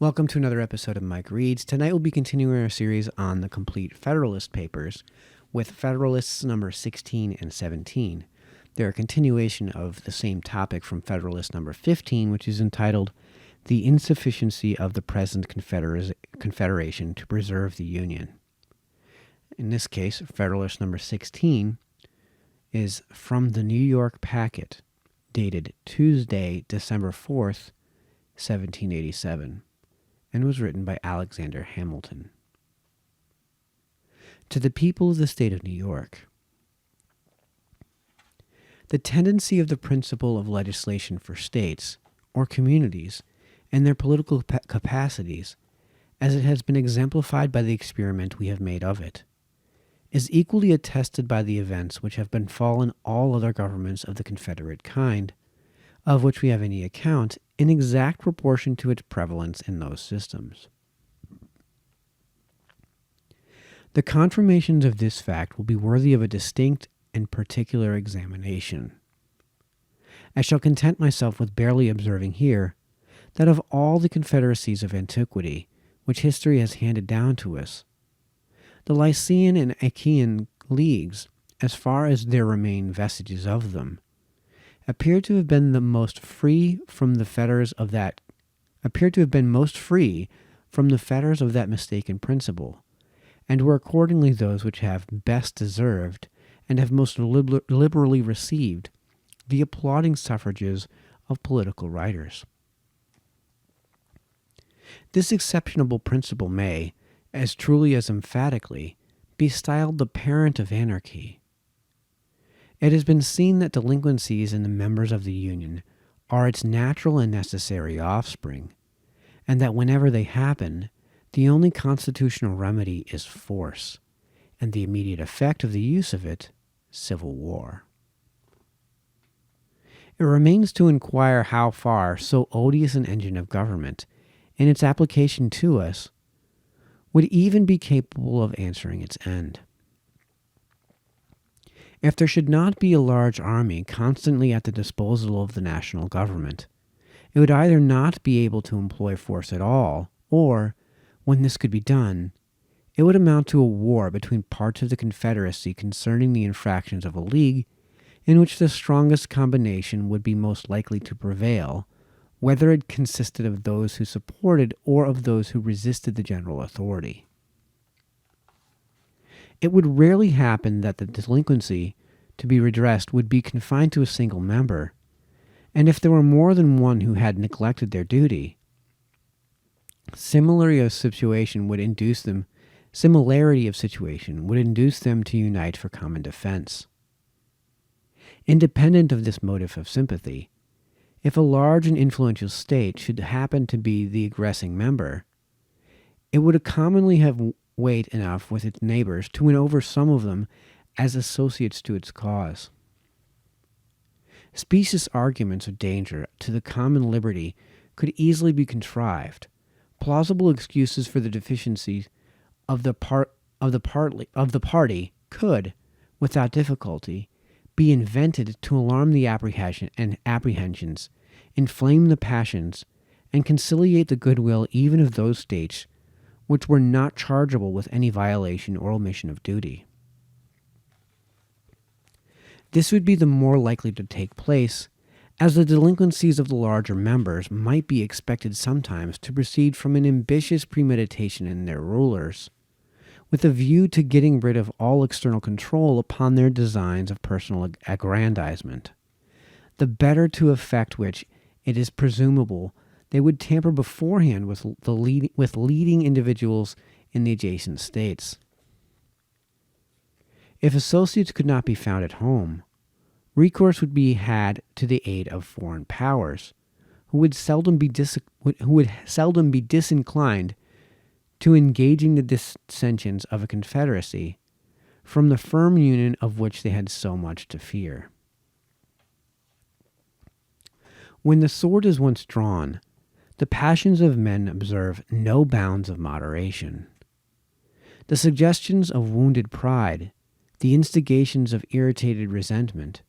Welcome to another episode of Mike Reads. Tonight we'll be continuing our series on the complete Federalist Papers with Federalists number 16 and 17. They're a continuation of the same topic from Federalist number 15, which is entitled The Insufficiency of the Present Confederation to Preserve the Union. In this case, Federalist number 16 is from the New York Packet, dated Tuesday, December 4th, 1787. And was written by Alexander Hamilton. To the people of the state of New York. The tendency of the principle of legislation for states, or communities, and their political capacities, as it has been exemplified by the experiment we have made of it, is equally attested by the events which have befallen all other governments of the Confederate kind, of which we have any account, in exact proportion to its prevalence in those systems. The confirmations of this fact will be worthy of a distinct and particular examination. I shall content myself with barely observing here that of all the confederacies of antiquity which history has handed down to us, the Lycian and Achaean leagues, as far as there remain vestiges of them, appear to have been most free from the fetters of that mistaken principle, and were accordingly those which have best deserved and have most liberally received the applauding suffrages of political writers. This exceptionable principle may, as truly as emphatically, be styled the parent of anarchy. It has been seen that delinquencies in the members of the Union are its natural and necessary offspring, and that whenever they happen, the only constitutional remedy is force, and the immediate effect of the use of it, civil war. It remains to inquire how far so odious an engine of government, in its application to us, would even be capable of answering its end. If there should not be a large army constantly at the disposal of the national government, it would either not be able to employ force at all, or, when this could be done, it would amount to a war between parts of the Confederacy concerning the infractions of a league, in which the strongest combination would be most likely to prevail, whether it consisted of those who supported or of those who resisted the general authority. It would rarely happen that the delinquency to be redressed would be confined to a single member, and if there were more than one who had neglected their duty, similarity of situation would induce them to unite for common defense. Independent of this motive of sympathy, if a large and influential state should happen to be the aggressing member, it would commonly have weight enough with its neighbors to win over some of them as associates to its cause. Specious arguments of danger to the common liberty could easily be contrived. Plausible excuses for the deficiencies of the party could, without difficulty, be invented to alarm the apprehensions, inflame the passions, and conciliate the goodwill even of those states which were not chargeable with any violation or omission of duty. This would be the more likely to take place, as the delinquencies of the larger members might be expected sometimes to proceed from an ambitious premeditation in their rulers, with a view to getting rid of all external control upon their designs of personal aggrandizement, the better to effect which it is presumable they would tamper beforehand with leading individuals in the adjacent states. If associates could not be found at home, recourse would be had to the aid of foreign powers, who would seldom be disinclined to engaging the dissensions of a confederacy, from the firm union of which they had so much to fear. When the sword is once drawn, the passions of men observe no bounds of moderation. The suggestions of wounded pride, the instigations of irritated resentment,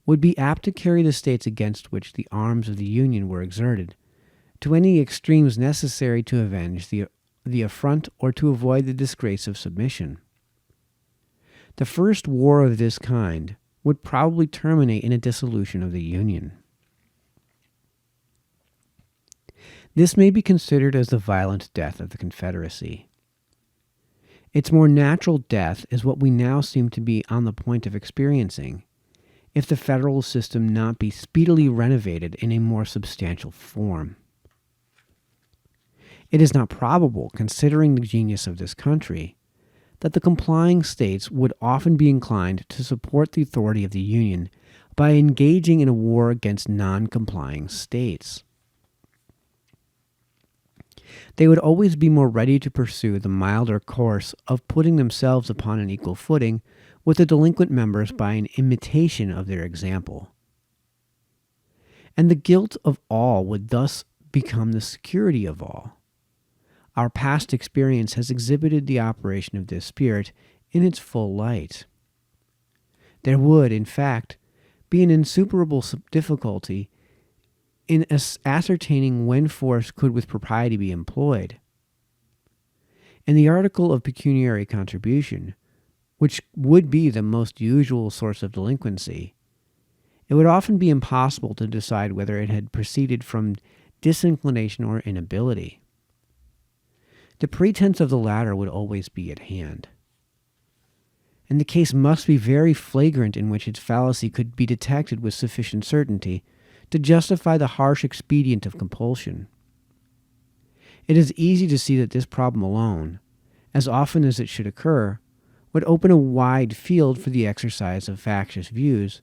would be apt to carry the states against which the arms of the Union were exerted to any extremes necessary to avenge the affront or to avoid the disgrace of submission. The first war of this kind would probably terminate in a dissolution of the Union. This may be considered as the violent death of the Confederacy. Its more natural death is what we now seem to be on the point of experiencing, if the federal system not be speedily renovated in a more substantial form. It is not probable, considering the genius of this country, that the complying states would often be inclined to support the authority of the Union by engaging in a war against non-complying states. They would always be more ready to pursue the milder course of putting themselves upon an equal footing with the delinquent members by an imitation of their example. And the guilt of all would thus become the security of all. Our past experience has exhibited the operation of this spirit in its full light. There would, in fact, be an insuperable difficulty in ascertaining when force could with propriety be employed. In the article of pecuniary contribution, which would be the most usual source of delinquency, it would often be impossible to decide whether it had proceeded from disinclination or inability. The pretense of the latter would always be at hand. And the case must be very flagrant in which its fallacy could be detected with sufficient certainty to justify the harsh expedient of compulsion. It is easy to see that this problem alone, as often as it should occur, would open a wide field for the exercise of factious views,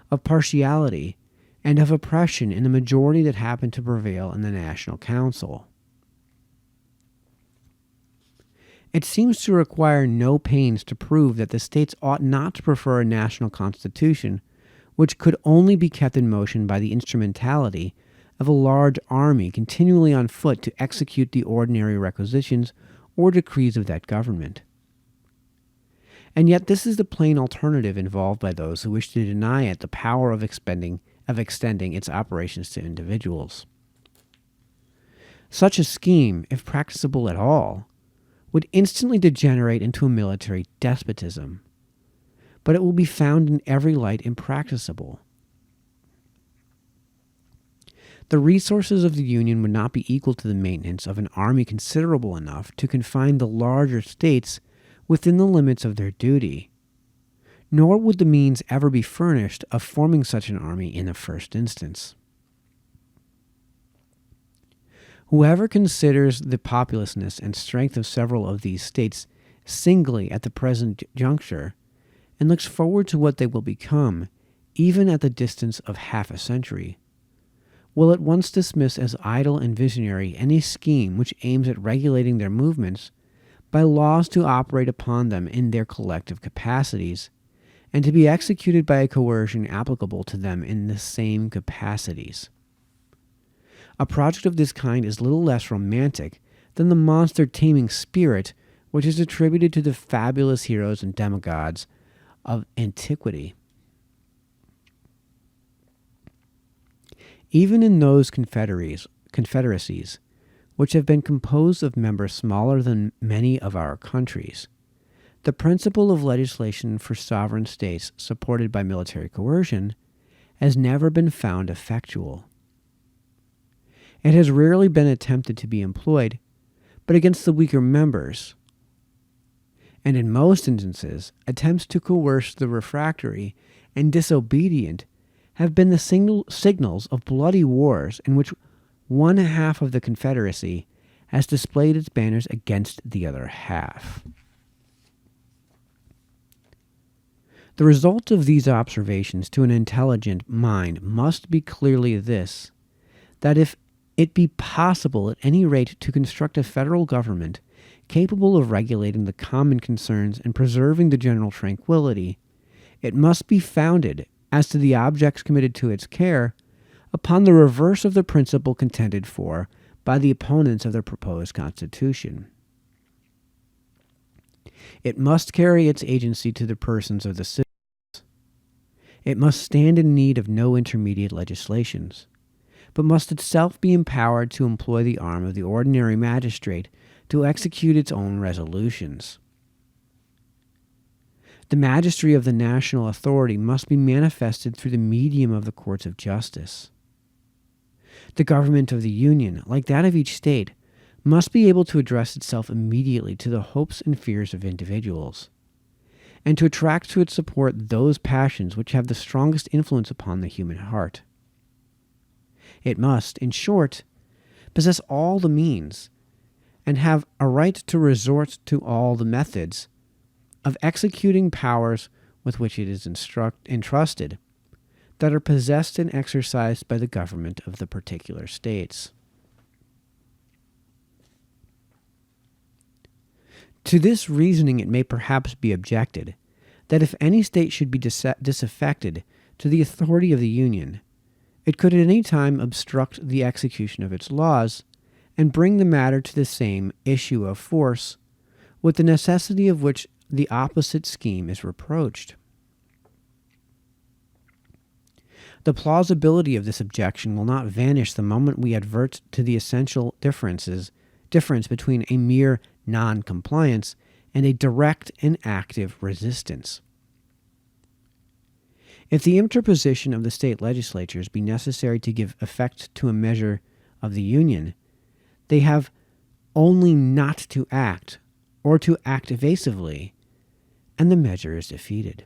of partiality, and of oppression in the majority that happened to prevail in the National Council. It seems to require no pains to prove that the states ought not to prefer a national constitution which could only be kept in motion by the instrumentality of a large army continually on foot to execute the ordinary requisitions or decrees of that government. And yet this is the plain alternative involved by those who wish to deny it the power of extending its operations to individuals. Such a scheme, if practicable at all, would instantly degenerate into a military despotism, but it will be found in every light impracticable. The resources of the Union would not be equal to the maintenance of an army considerable enough to confine the larger states within the limits of their duty, nor would the means ever be furnished of forming such an army in the first instance. Whoever considers the populousness and strength of several of these states singly at the present juncture, and looks forward to what they will become, even at the distance of half a century, will at once dismiss as idle and visionary any scheme which aims at regulating their movements by laws to operate upon them in their collective capacities, and to be executed by a coercion applicable to them in the same capacities. A project of this kind is little less romantic than the monster-taming spirit which is attributed to the fabulous heroes and demigods of antiquity. Even in those confederacies which have been composed of members smaller than many of our countries, the principle of legislation for sovereign states supported by military coercion has never been found effectual. It has rarely been attempted to be employed, but against the weaker members, and in most instances, attempts to coerce the refractory and disobedient have been the signals of bloody wars in which one half of the Confederacy has displayed its banners against the other half. The result of these observations to an intelligent mind must be clearly this, that if it be possible at any rate to construct a federal government capable of regulating the common concerns and preserving the general tranquility, it must be founded, as to the objects committed to its care, upon the reverse of the principle contended for by the opponents of the proposed Constitution. It must carry its agency to the persons of the citizens. It must stand in need of no intermediate legislations, but must itself be empowered to employ the arm of the ordinary magistrate to execute its own resolutions. The majesty of the national authority must be manifested through the medium of the courts of justice. The government of the Union, like that of each state, must be able to address itself immediately to the hopes and fears of individuals, and to attract to its support those passions which have the strongest influence upon the human heart. It must, in short, possess all the means, and have a right to resort to all the methods of executing powers with which it is entrusted, that are possessed and exercised by the government of the particular states. To this reasoning it may perhaps be objected that if any state should be disaffected to the authority of the Union, it could at any time obstruct the execution of its laws and bring the matter to the same issue of force, with the necessity of which the opposite scheme is reproached. The plausibility of this objection will not vanish the moment we advert to the essential difference between a mere non-compliance and a direct and active resistance. If the interposition of the state legislatures be necessary to give effect to a measure of the Union, they have only not to act, or to act evasively, and the measure is defeated.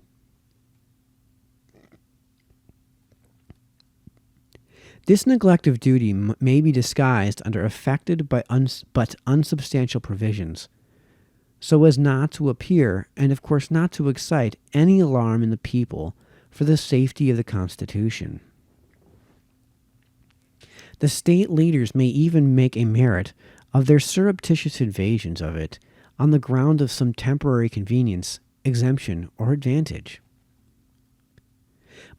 This neglect of duty may be disguised under affected but unsubstantial provisions, so as not to appear, and of course not to excite, any alarm in the people for the safety of the Constitution. The state leaders may even make a merit of their surreptitious invasions of it on the ground of some temporary convenience, exemption, or advantage.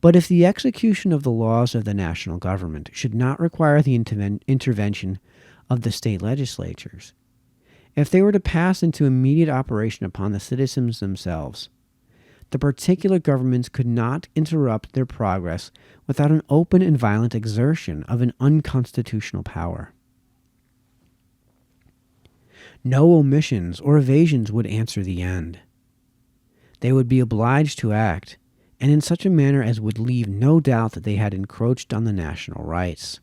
But if the execution of the laws of the national government should not require the intervention of the state legislatures, if they were to pass into immediate operation upon the citizens themselves, the particular governments could not interrupt their progress without an open and violent exertion of an unconstitutional power. No omissions or evasions would answer the end. They would be obliged to act, and in such a manner as would leave no doubt that they had encroached on the national rights.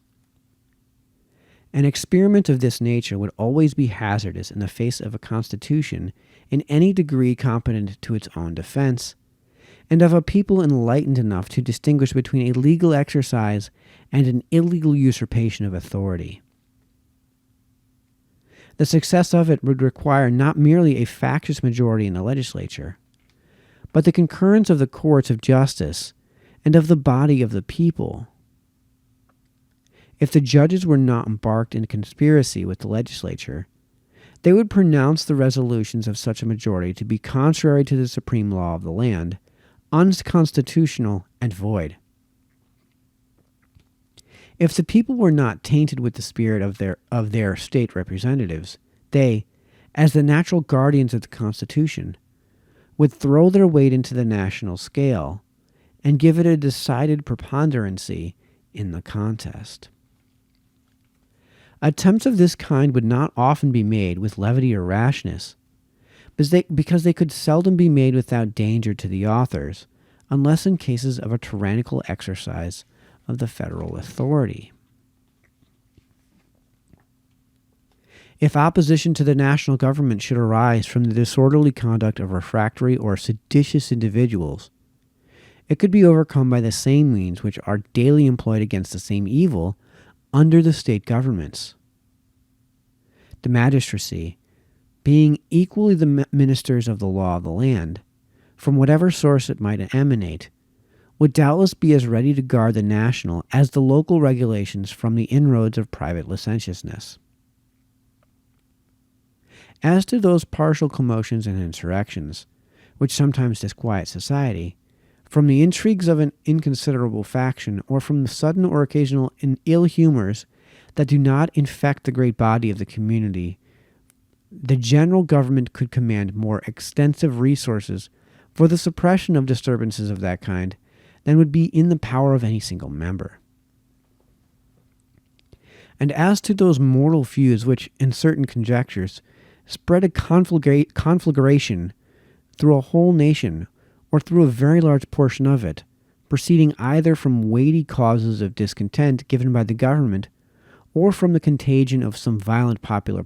An experiment of this nature would always be hazardous in the face of a constitution in any degree competent to its own defense, and of a people enlightened enough to distinguish between a legal exercise and an illegal usurpation of authority. The success of it would require not merely a factious majority in the legislature, but the concurrence of the courts of justice and of the body of the people. If the judges were not embarked in a conspiracy with the legislature, they would pronounce the resolutions of such a majority to be contrary to the supreme law of the land, unconstitutional, and void. If the people were not tainted with the spirit of their state representatives, they, as the natural guardians of the Constitution, would throw their weight into the national scale and give it a decided preponderancy in the contest. Attempts of this kind would not often be made with levity or rashness, because they could seldom be made without danger to the authors, unless in cases of a tyrannical exercise of the federal authority. If opposition to the national government should arise from the disorderly conduct of refractory or seditious individuals, it could be overcome by the same means which are daily employed against the same evil under the state governments. The magistracy, being equally the ministers of the law of the land, from whatever source it might emanate, would doubtless be as ready to guard the national as the local regulations from the inroads of private licentiousness. As to those partial commotions and insurrections, which sometimes disquiet society, from the intrigues of an inconsiderable faction, or from the sudden or occasional ill humors that do not infect the great body of the community, the general government could command more extensive resources for the suppression of disturbances of that kind than would be in the power of any single member. And as to those mortal feuds which, in certain conjectures, spread a conflagration through a whole nation, or through a very large portion of it, proceeding either from weighty causes of discontent given by the government, or from the contagion of some violent popular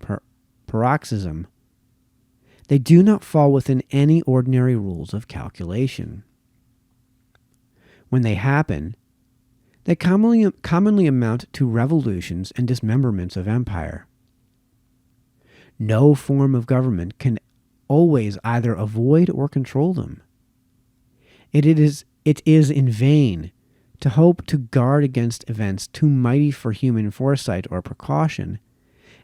paroxysm, they do not fall within any ordinary rules of calculation. When they happen, they commonly amount to revolutions and dismemberments of empire. No form of government can always either avoid or control them. It is in vain to hope to guard against events too mighty for human foresight or precaution,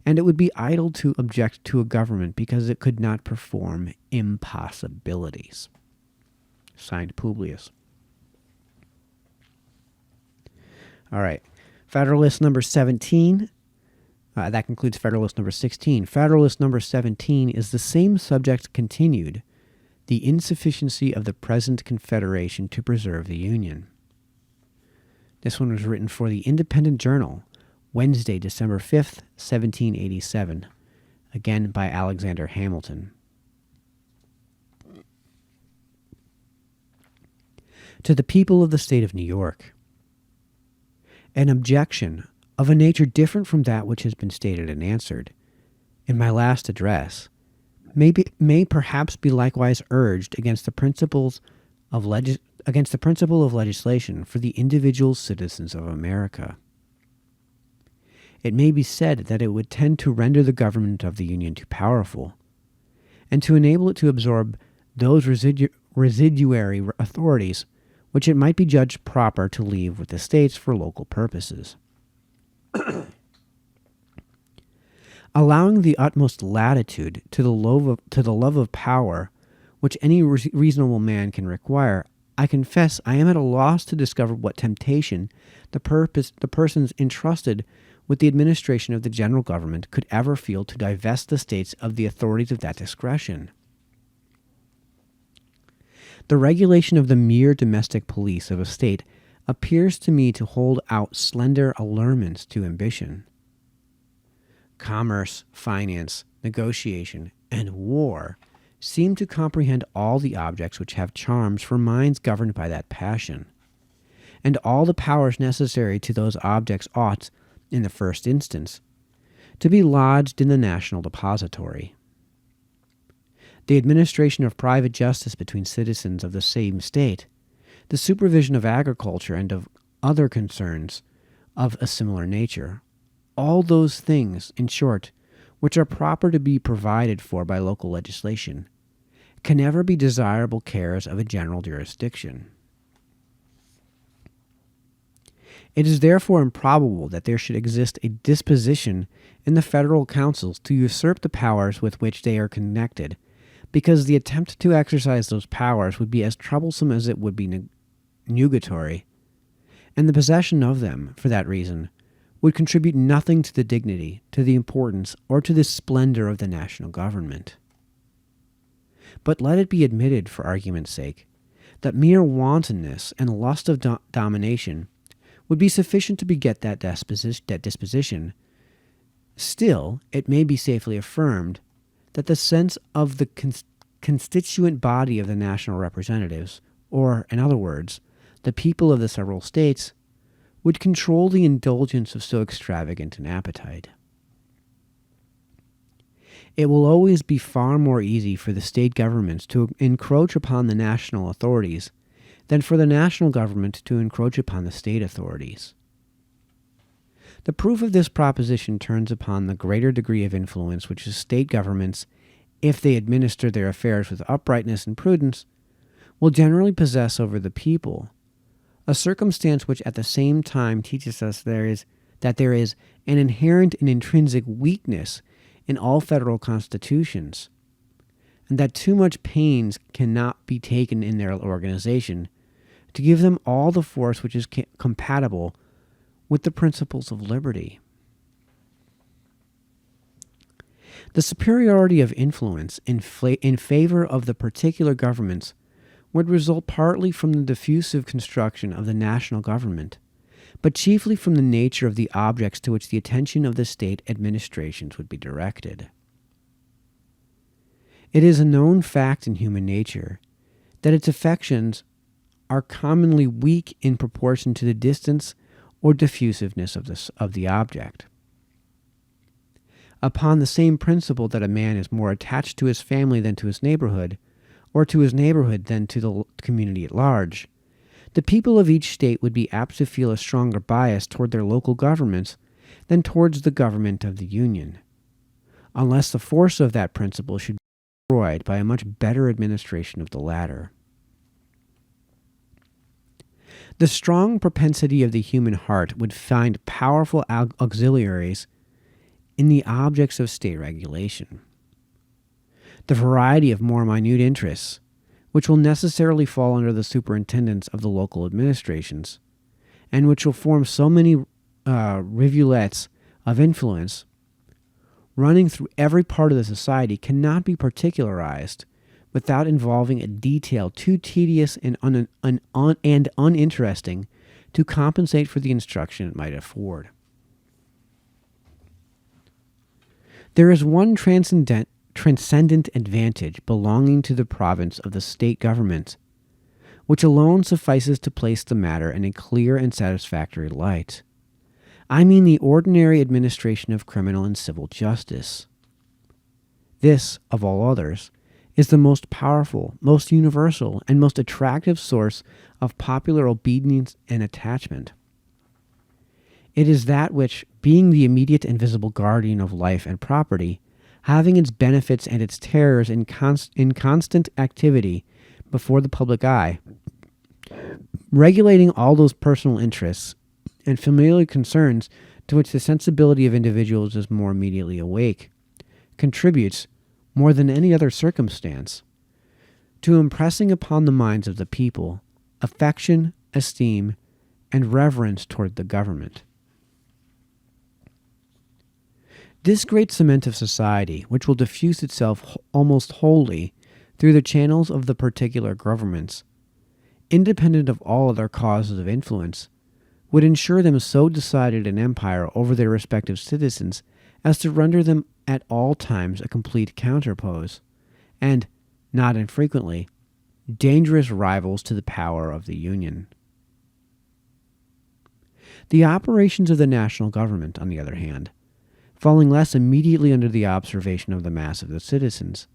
and it would be idle to object to a government because it could not perform impossibilities. Signed, Publius. All right. Federalist number 17. That concludes Federalist number 16. Federalist number 17 is the same subject continued, the insufficiency of the present Confederation to preserve the Union. This one was written for the Independent Journal, Wednesday, December 5th, 1787, again by Alexander Hamilton. To the people of the state of New York, an objection of a nature different from that which has been stated and answered in my last address may perhaps be likewise urged against the principle of legislation for the individual citizens of America. It may be said that it would tend to render the government of the Union too powerful, and to enable it to absorb those residuary authorities which it might be judged proper to leave with the states for local purposes. Allowing the utmost latitude to the love of power which any reasonable man can require, I confess I am at a loss to discover what temptation the persons entrusted with the administration of the general government could ever feel to divest the states of the authorities of that discretion. The regulation of the mere domestic police of a state appears to me to hold out slender allurements to ambition. Commerce, finance, negotiation, and war seem to comprehend all the objects which have charms for minds governed by that passion, and all the powers necessary to those objects ought, in the first instance, to be lodged in the national depository. The administration of private justice between citizens of the same state, the supervision of agriculture and of other concerns of a similar nature, all those things, in short, which are proper to be provided for by local legislation, can never be desirable cares of a general jurisdiction. It is therefore improbable that there should exist a disposition in the federal councils to usurp the powers with which they are connected, because the attempt to exercise those powers would be as troublesome as it would be nugatory, and the possession of them, for that reason, would contribute nothing to the dignity, to the importance, or to the splendor of the national government. But let it be admitted, for argument's sake, that mere wantonness and lust of domination would be sufficient to beget that disposition. Still, it may be safely affirmed that the sense of the constituent body of the national representatives, or, in other words, the people of the several states, would control the indulgence of so extravagant an appetite. It will always be far more easy for the state governments to encroach upon the national authorities than for the national government to encroach upon the state authorities. The proof of this proposition turns upon the greater degree of influence which the state governments, if they administer their affairs with uprightness and prudence, will generally possess over the people, a circumstance which at the same time teaches us that there is an inherent and intrinsic weakness in all federal constitutions, and that too much pains cannot be taken in their organization to give them all the force which is compatible with the principles of liberty. The superiority of influence in favor of the particular governments would result partly from the diffusive construction of the national government, but chiefly from the nature of the objects to which the attention of the state administrations would be directed. It is a known fact in human nature that its affections are commonly weak in proportion to the distance or diffusiveness of the object. Upon the same principle that a man is more attached to his family than to his neighborhood, or to his neighborhood than to the community at large, the people of each state would be apt to feel a stronger bias toward their local governments than towards the government of the Union, unless the force of that principle should be destroyed by a much better administration of the latter. The strong propensity of the human heart would find powerful auxiliaries in the objects of state regulation. The variety of more minute interests, which will necessarily fall under the superintendence of the local administrations, and which will form so many rivulets of influence running through every part of the society, cannot be particularized without involving a detail too tedious and uninteresting to compensate for the instruction it might afford. There is one transcendent advantage belonging to the province of the state government, which alone suffices to place the matter in a clear and satisfactory light. I mean the ordinary administration of criminal and civil justice. This, of all others, is the most powerful, most universal, and most attractive source of popular obedience and attachment. It is that which, being the immediate and visible guardian of life and property, having its benefits and its terrors in constant activity before the public eye, regulating all those personal interests and familiar concerns to which the sensibility of individuals is more immediately awake, contributes, more than any other circumstance, to impressing upon the minds of the people affection, esteem, and reverence toward the government. This great cement of society, which will diffuse itself almost wholly through the channels of the particular governments, independent of all other causes of influence, would ensure them so decided an empire over their respective citizens as to render them at all times a complete counterpose, and, not infrequently, dangerous rivals to the power of the Union. The operations of the national government, on the other hand, falling less immediately under the observation of the mass of the citizens,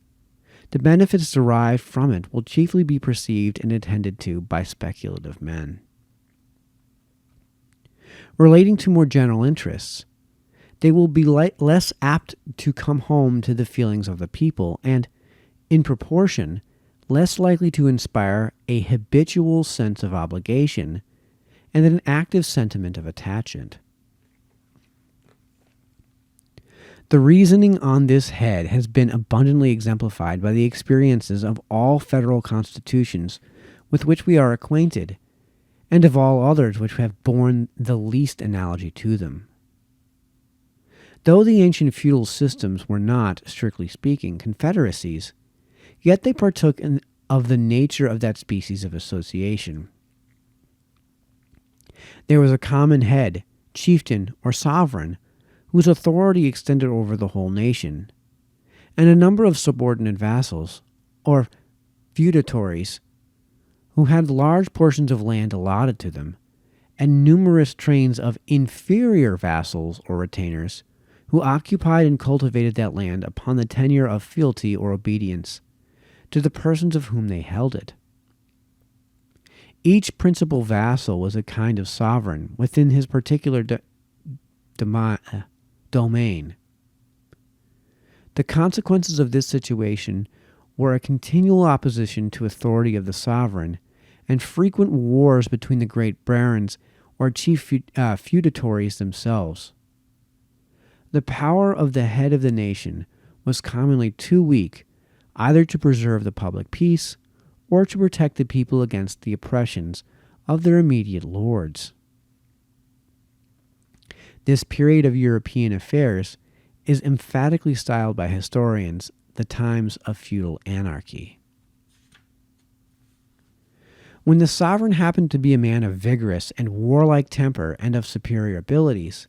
the benefits derived from it will chiefly be perceived and attended to by speculative men. Relating to more general interests, they will be less apt to come home to the feelings of the people and, in proportion, less likely to inspire a habitual sense of obligation and an active sentiment of attachment. The reasoning on this head has been abundantly exemplified by the experiences of all federal constitutions with which we are acquainted, and of all others which have borne the least analogy to them. Though the ancient feudal systems were not, strictly speaking, confederacies, yet they partook of the nature of that species of association. There was a common head, chieftain, or sovereign, whose authority extended over the whole nation, and a number of subordinate vassals, or feudatories, who had large portions of land allotted to them, and numerous trains of inferior vassals or retainers, who occupied and cultivated that land upon the tenure of fealty or obedience to the persons of whom they held it. Each principal vassal was a kind of sovereign within his particular domain. The consequences of this situation were a continual opposition to authority of the sovereign, and frequent wars between the great barons or chief feudatories themselves. The power of the head of the nation was commonly too weak either to preserve the public peace or to protect the people against the oppressions of their immediate lords. This period of European affairs is emphatically styled by historians the times of feudal anarchy. When the sovereign happened to be a man of vigorous and warlike temper and of superior abilities,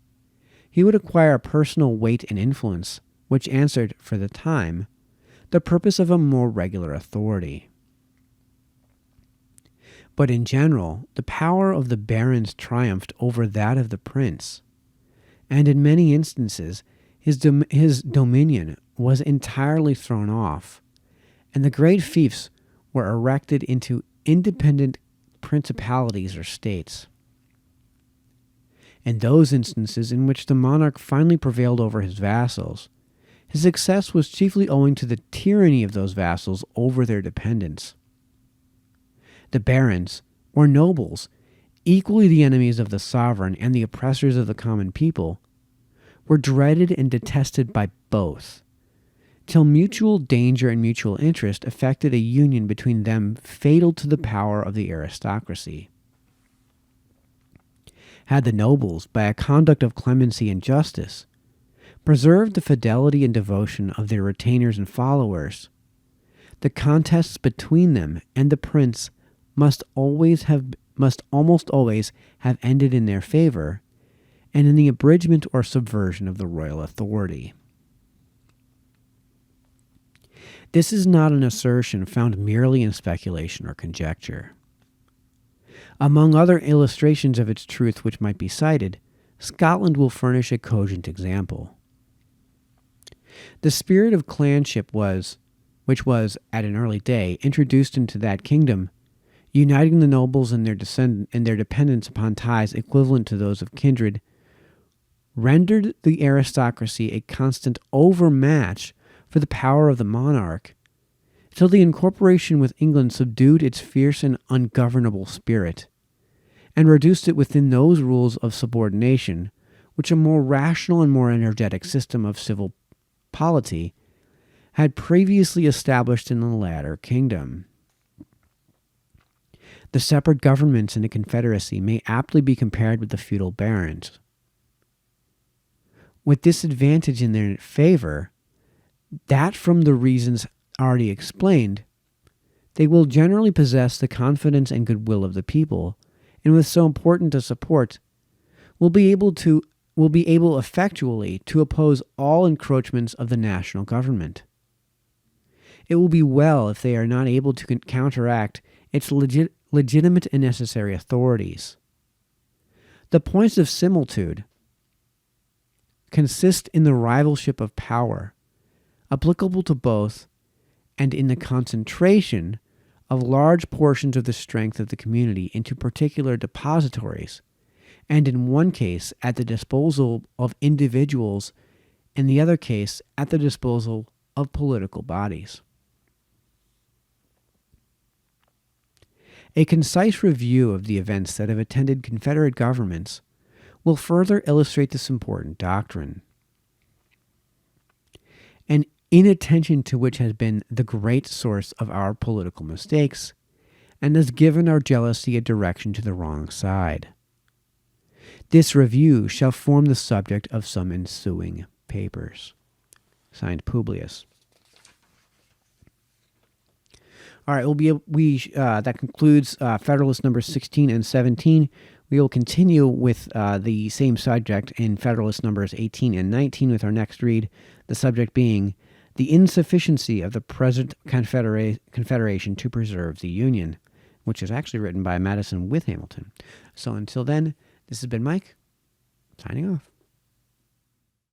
he would acquire personal weight and influence, which answered, for the time, the purpose of a more regular authority. But in general, the power of the barons triumphed over that of the prince, and in many instances his dominion was entirely thrown off, and the great fiefs were erected into independent principalities or states. In those instances in which the monarch finally prevailed over his vassals, his success was chiefly owing to the tyranny of those vassals over their dependents. The barons, or nobles, equally the enemies of the sovereign and the oppressors of the common people, were dreaded and detested by both, till mutual danger and mutual interest effected a union between them fatal to the power of the aristocracy. Had the nobles, by a conduct of clemency and justice, preserved the fidelity and devotion of their retainers and followers, the contests between them and the prince must almost always have ended in their favor and in the abridgment or subversion of the royal authority. This is not an assertion found merely in speculation or conjecture. Among other illustrations of its truth which might be cited, Scotland will furnish a cogent example. The spirit of clanship which was, at an early day, introduced into that kingdom, uniting the nobles and their dependents upon ties equivalent to those of kindred, rendered the aristocracy a constant overmatch for the power of the monarch, till the incorporation with England subdued its fierce and ungovernable spirit, and reduced it within those rules of subordination which a more rational and more energetic system of civil polity had previously established in the latter kingdom. The separate governments in a confederacy may aptly be compared with the feudal barons. With this advantage in their favor, that from the reasons already explained, they will generally possess the confidence and goodwill of the people, and with so important a support, will be able effectually to oppose all encroachments of the national government. It will be well if they are not able to counteract its legitimate and necessary authorities. The points of similitude consist in the rivalship of power, applicable to both, and in the concentration of large portions of the strength of the community into particular depositories, and in one case at the disposal of individuals, in the other case at the disposal of political bodies. A concise review of the events that have attended Confederate governments will further illustrate this important doctrine. An inattention to which has been the great source of our political mistakes, and has given our jealousy a direction to the wrong side. This review shall form the subject of some ensuing papers. Signed, Publius. All right, that concludes Federalist number 16 and 17. We will continue with the same subject in Federalist numbers 18 and 19 with our next read, the subject being the insufficiency of the present Confederation to preserve the Union, which is actually written by Madison with Hamilton. So until then, this has been Mike, signing off.